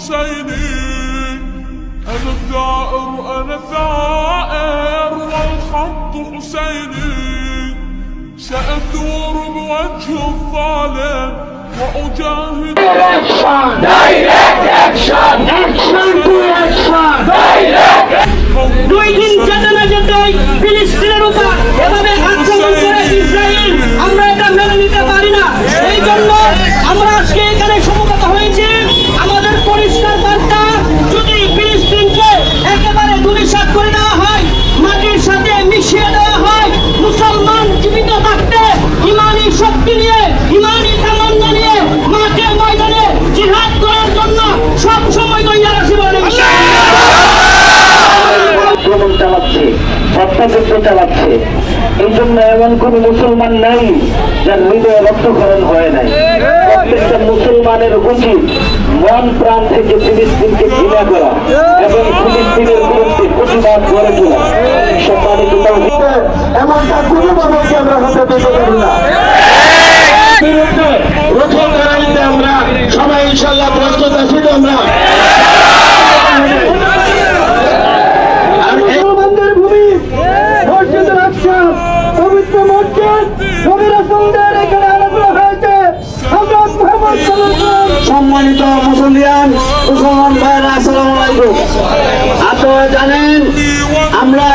حسيني أنا الثائر أنا الثائر والخط حسيني سأثور بوجه الظالم وأجاهد Direct action! Action to action! Direct action! 2 দিন যেতে না যেতেই ফিলিস্তিনের উপর এভাবে আক্রমণ করে ইসরায়েল, আমরা এটা মেনে নিতে পারি না। এই জন্য আমরা আজকে এখানে সমবেত হয়েছি। আমাদের পরিষ্কার বার্তা, যদি ফিলিস্তিনকে একেবারে ধূলিসাৎ করে দেওয়া হয়, মাটির সাথে মিশিয়ে দেওয়া হয়, মুসলমান জীবিত থাকতে ইমানি শক্তি নিয়ে, ইমানি তামান্না নিয়ে মাঠে ময়দানে জিহাদ করার জন্য সব সময় তৈরি আছি বলে আক্রমণ চালাচ্ছে, হত্যাযজ্ঞ চালাচ্ছে। এই জন্য এমন কোন মুসলমান নাই যার হৃদয়ে রক্তক্ষরণ হয় নাই। প্রত্যেকটা মুসলমানের উচিত মন প্রাণ থেকে ফিলিস্তিনকে ঘৃণা করা এবং ফিলিস্তিনের বিরুদ্ধে প্রতিবাদ গড়ে তোলা। সম্মানিত এমনটা কোনোভাবে আমরা হতে দিতে পারি না। প্রথম লড়াইতে আমরা সবাই ইনশাল্লাহ প্রস্তুত আছি। আমরা সম্মানিত মুসলমান ভাইয়েরা, আসসালামু আলাইকুম। আপনারা জানেন আমরা